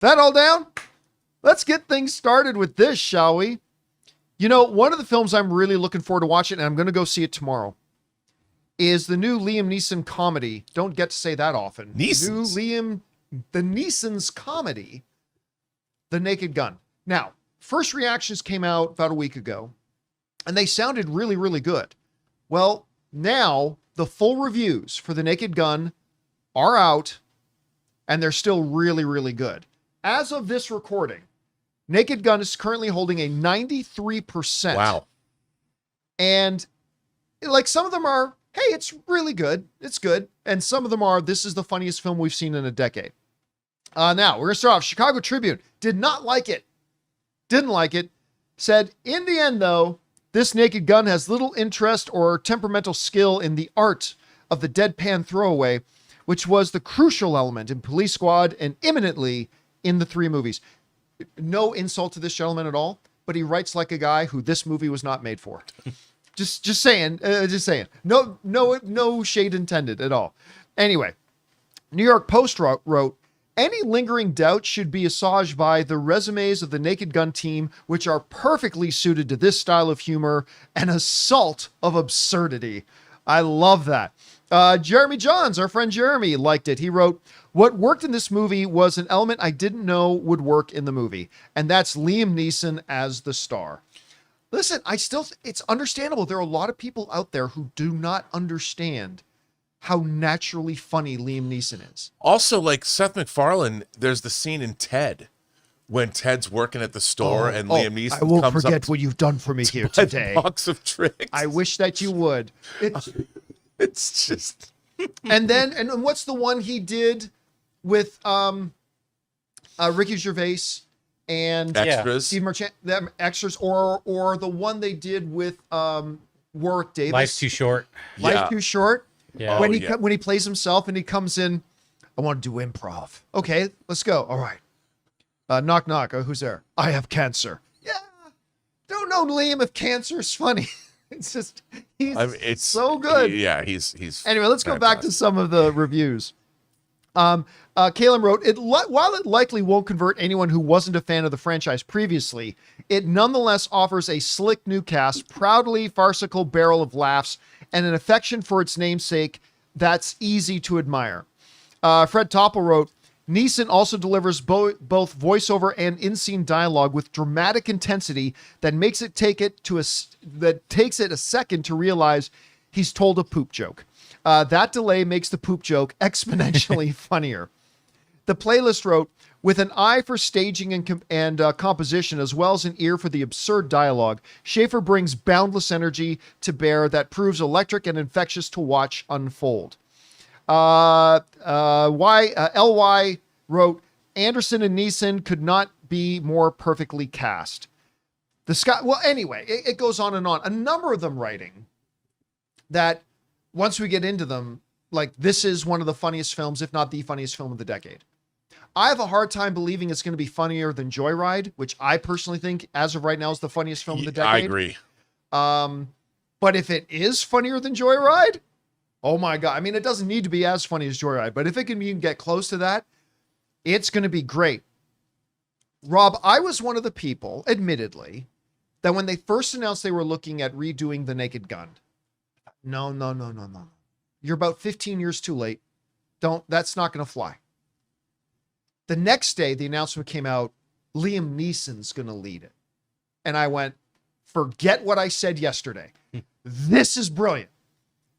That all down? Let's get things started with this, shall we? You know, one of the films I'm really looking forward to watching, and I'm going to go see it tomorrow, is the new Liam Neeson comedy. Don't get to say that often. Neeson's? The Neeson's comedy, The Naked Gun. Now, first reactions came out about a week ago, and they sounded really, really good. Well, now the full reviews for The Naked Gun are out, and they're still really, really good. As of this recording, Naked Gun is currently holding a 93%. Wow. And like some of them are, hey, it's really good. It's good. And some of them are, this is the funniest film we've seen in a decade. Now, we're going to start off. Chicago Tribune did not like it. Didn't like it. Said, in the end, though, this Naked Gun has little interest or temperamental skill in the art of the deadpan throwaway, which was the crucial element in Police Squad and imminently in the three movies. No insult to this gentleman at all, but he writes like a guy who this movie was not made for. Just saying. No shade intended at all. Anyway, New York Post wrote, any lingering doubt should be assuaged by the resumes of the Naked Gun team, which are perfectly suited to this style of humor, an assault of absurdity. I love that. Jeremy Johns, our friend Jeremy, liked it. He wrote, what worked in this movie was an element I didn't know would work in the movie, and that's Liam Neeson as the star. Listen, it's understandable. There are a lot of people out there who do not understand how naturally funny Liam Neeson is. Also, like Seth MacFarlane, there's the scene in Ted when Ted's working at the store and Liam Neeson I won't comes forget up what you've done for me here buy today. a box of tricks. I wish that you would. It's just... And what's the one he did with Ricky Gervais and Extras. Steve Merchant, them extras, or the one they did with Warwick Davis. Life's Too Short. Life's Too Short. Yeah. When he plays himself and he comes in, I want to do improv. Okay, let's go. All right. Knock, knock. Who's there? I have cancer. Yeah. Don't know, Liam, if cancer is funny. It's just, it's so good. He's Anyway, let's go back to some of the reviews. Caleb wrote, while it likely won't convert anyone who wasn't a fan of the franchise previously, it nonetheless offers a slick new cast, proudly farcical barrel of laughs, and an affection for its namesake that's easy to admire. Fred Topple wrote, Neeson also delivers both voiceover and in-scene dialogue with dramatic intensity that takes it a second to realize he's told a poop joke. That delay makes the poop joke exponentially funnier. The Playlist wrote, with an eye for staging and composition, as well as an ear for the absurd dialogue, Schaefer brings boundless energy to bear that proves electric and infectious to watch unfold. LY wrote, Anderson and Neeson could not be more perfectly cast. Anyway, it goes on and on. A number of them writing that once we get into them, like, this is one of the funniest films, if not the funniest film of the decade. I have a hard time believing it's going to be funnier than Joyride, which I personally think, as of right now, is the funniest film of the decade. I agree. But if it is funnier than Joyride, oh my God. I mean, it doesn't need to be as funny as Joyride, but if it can even get close to that, it's going to be great. Rob, I was one of the people, admittedly, that when they first announced they were looking at redoing The Naked Gun, no. You're about 15 years too late. That's not going to fly. The next day, the announcement came out, Liam Neeson's going to lead it. And I went, forget what I said yesterday. This is brilliant.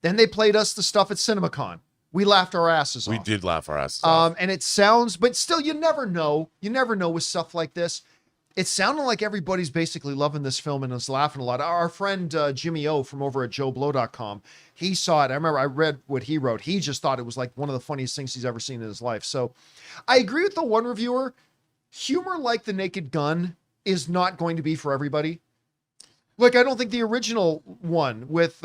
Then they played us the stuff at CinemaCon. We laughed our asses off. We did laugh our asses off. And it sounds, but still, you never know. You never know with stuff like this. It sounded like everybody's basically loving this film and is laughing a lot. Our friend Jimmy O from over at JoeBlow.com, he saw it. I remember I read what he wrote. He just thought it was like one of the funniest things he's ever seen in his life. So I agree with the one reviewer. Humor like The Naked Gun is not going to be for everybody. Like, I don't think the original one with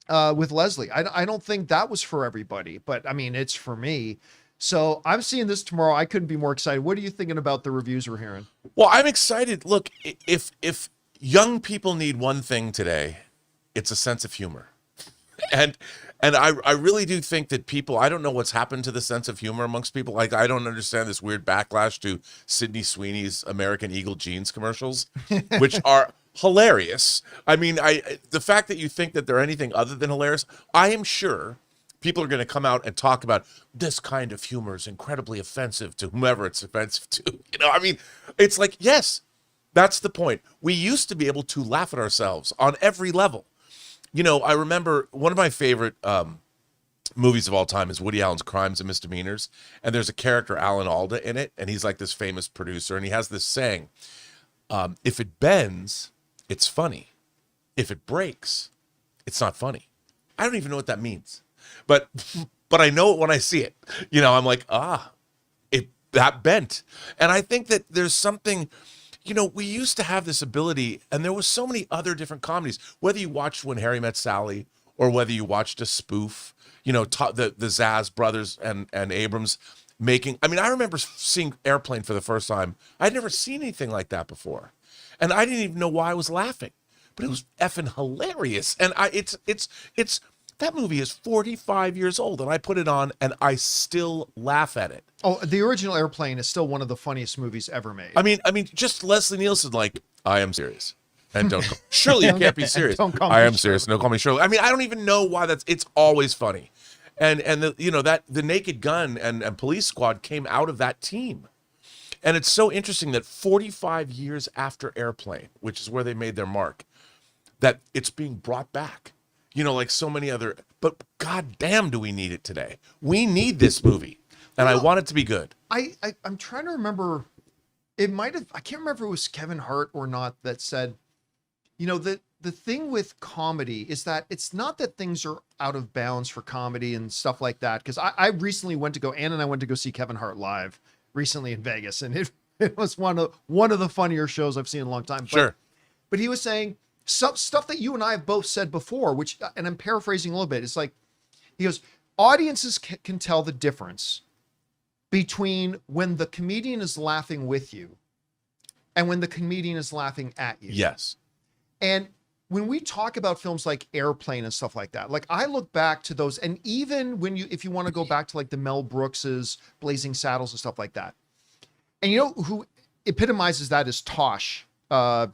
Leslie, I don't think that was for everybody, but I mean, it's for me. So I'm seeing this tomorrow. I couldn't be more excited. What are you thinking about the reviews we're hearing? Well, I'm excited. Look, if young people need one thing today, it's a sense of humor. And And I really do think that people, I don't know what's happened to the sense of humor amongst people. Like, I don't understand this weird backlash to Sydney Sweeney's American Eagle jeans commercials, which are hilarious. I mean, the fact that you think that they're anything other than hilarious, I am sure people are going to come out and talk about this kind of humor is incredibly offensive to whomever it's offensive to. You know, I mean, it's like, yes, that's the point. We used to be able to laugh at ourselves on every level. You know, I remember one of my favorite movies of all time is Woody Allen's Crimes and Misdemeanors. And there's a character, Alan Alda, in it. And he's like this famous producer. And he has this saying, if it bends, it's funny. If it breaks, it's not funny. I don't even know what that means. But I know it when I see it. You know, I'm like, that bent. And I think that there's something... You know, we used to have this ability, and there was so many other different comedies, whether you watched When Harry Met Sally or whether you watched a spoof, you know, the Zaz brothers and Abrams making. I mean, I remember seeing Airplane for the first time. I'd never seen anything like that before. And I didn't even know why I was laughing, but it was effing hilarious. And it's that movie is 45 years old, and I put it on, and I still laugh at it. Oh, the original Airplane is still one of the funniest movies ever made. I mean, just Leslie Nielsen, like, I am serious, and don't call, surely you can't be serious. Don't call me I am Shirley. serious. Don't call me Shirley. I mean, I don't even know why it's always funny, and the, you know, that the Naked Gun and Police Squad came out of that team, and it's so interesting that 45 years after Airplane, which is where they made their mark, that it's being brought back. You know, like so many other, but goddamn, do we need it today? We need this movie, and I want it to be good. I'm trying to remember. It might have. I can't remember if it was Kevin Hart or not that said, you know, the thing with comedy is that it's not that things are out of bounds for comedy and stuff like that. Because I recently Ann and I went to go see Kevin Hart live recently in Vegas, and it was one of the funnier shows I've seen in a long time. Sure, but he was saying. Some stuff that you and I have both said before, which, and I'm paraphrasing a little bit. It's like, he goes, audiences can tell the difference between when the comedian is laughing with you and when the comedian is laughing at you. yes. And when we talk about films like Airplane and stuff like that, like I look back to those, and even if you want to go back to like the Mel Brookses, Blazing Saddles and stuff like that. And you know who epitomizes that is Tosh.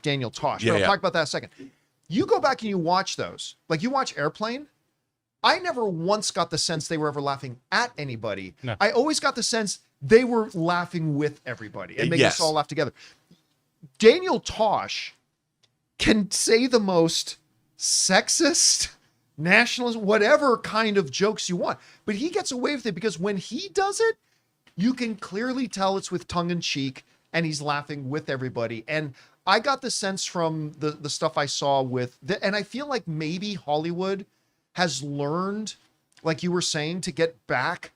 Daniel Tosh. Yeah, I'll talk about that in a second. You go back and you watch those. Like you watch Airplane. I never once got the sense they were ever laughing at anybody. No. I always got the sense they were laughing with everybody and making us all laugh together. Daniel Tosh can say the most sexist, nationalist, whatever kind of jokes you want, but he gets away with it because when he does it, you can clearly tell it's with tongue in cheek and he's laughing with everybody. And I got the sense from the stuff I saw and I feel like maybe Hollywood has learned, like you were saying, to get back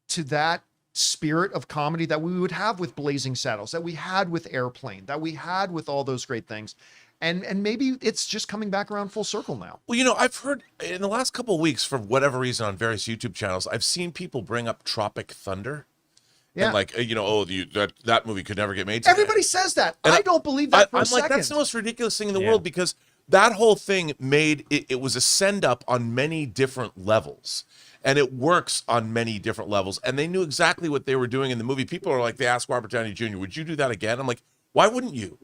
to that spirit of comedy that we would have with Blazing Saddles, that we had with Airplane, that we had with all those great things. And maybe it's just coming back around full circle now. Well, you know, I've heard in the last couple of weeks, for whatever reason, on various YouTube channels, I've seen people bring up Tropic Thunder. Yeah. And like, you know, that movie could never get made. Everybody says that. And I don't believe that for a second. I'm like, that's the most ridiculous thing in the world, because that whole thing made it was a send up on many different levels. And it works on many different levels. And they knew exactly what they were doing in the movie. People are like, they asked Robert Downey Jr., would you do that again? I'm like, why wouldn't you?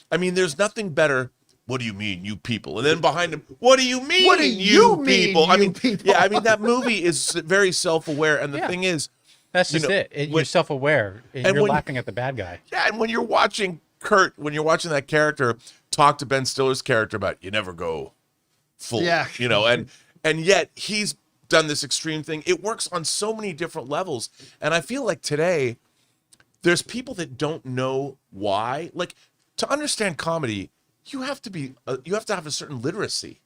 I mean, there's nothing better. What do you mean, you people? And then behind him, what do you mean, what do you people? I mean, people? Yeah, I mean, that movie is very self-aware. And the thing is, that's just it. You're self-aware, and you're laughing at the bad guy. Yeah, and when you're watching when you're watching that character talk to Ben Stiller's character about you never go full, you know, and yet he's done this extreme thing. It works on so many different levels, and I feel like today there's people that don't know why. Like, to understand comedy, you have to have a certain literacy.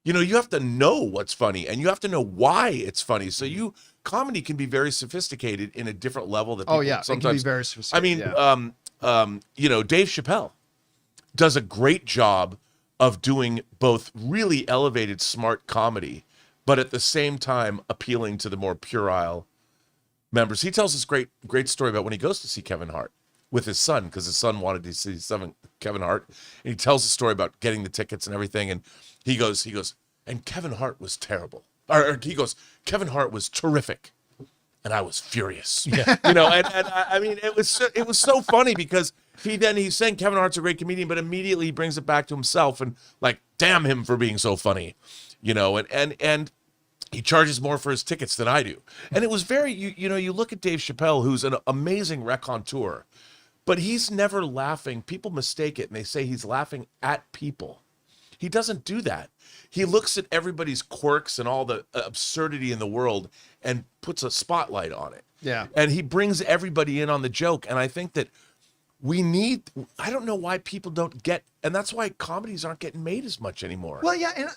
You know, you have to know what's funny, and you have to know why it's funny. So comedy can be very sophisticated in a different level that people sometimes. It can be very sophisticated. I mean, you know, Dave Chappelle does a great job of doing both really elevated, smart comedy, but at the same time appealing to the more puerile members. He tells this great story about when he goes to see Kevin Hart with his son, because his son wanted to see Kevin Hart, and he tells the story about getting the tickets and everything, and he goes, and Kevin Hart was terrible. or he goes, Kevin Hart was terrific, and I was furious. Yeah. You know, and I mean, it was so funny because he's saying Kevin Hart's a great comedian, but immediately he brings it back to himself and like, damn him for being so funny, you know, and he charges more for his tickets than I do. And it was very, you know, you look at Dave Chappelle, who's an amazing raconteur, but he's never laughing. People mistake it and they say he's laughing at people. He doesn't do that. He looks at everybody's quirks and all the absurdity in the world and puts a spotlight on it. Yeah. And he brings everybody in on the joke. And I think that I don't know why people don't get, and that's why comedies aren't getting made as much anymore. Well, yeah, and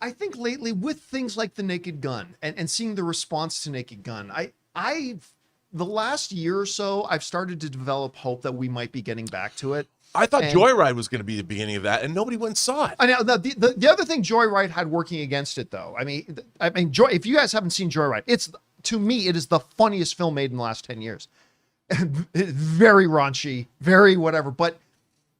I think lately with things like The Naked Gun and seeing the response to Naked Gun, the last year or so, I've started to develop hope that we might be getting back to it. I thought Joyride was going to be the beginning of that, and nobody went and saw it. I know the other thing Joyride had working against it, though. I mean, if you guys haven't seen Joyride, to me, it is the funniest film made in the last 10 years. Very raunchy, very whatever, but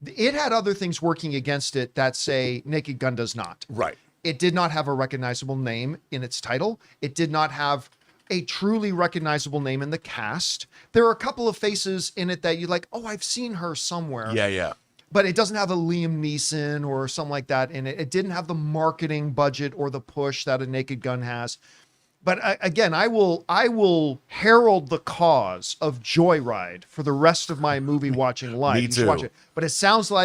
it had other things working against it that say Naked Gun does not. Right. It did not have a recognizable name in its title. It did not have a truly recognizable name in the cast. There are a couple of faces in it that you're like, oh, I've seen her somewhere. Yeah. But it doesn't have a Liam Neeson or something like that in it. It didn't have the marketing budget or the push that a Naked Gun has. But again, I will herald the cause of Joyride for the rest of my movie watching life. Me too. Watch it. But it sounded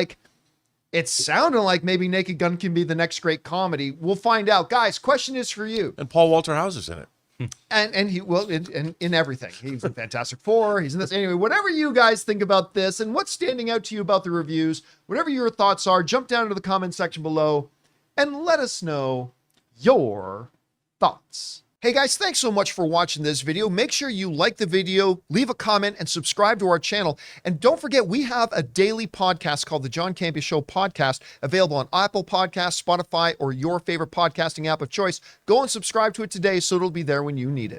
like maybe Naked Gun can be the next great comedy. We'll find out. Guys, question is for you. And Paul Walter Hauser's in it. And he will in everything. He's in Fantastic Four. He's in this. Anyway, whatever you guys think about this and what's standing out to you about the reviews, whatever your thoughts are, jump down into the comment section below and let us know your thoughts. Hey guys, thanks so much for watching this video. Make sure you like the video, leave a comment, and subscribe to our channel. And don't forget, we have a daily podcast called the John Campea Show podcast, available on Apple Podcasts, Spotify, or your favorite podcasting app of choice. Go and subscribe to it today so it'll be there when you need it.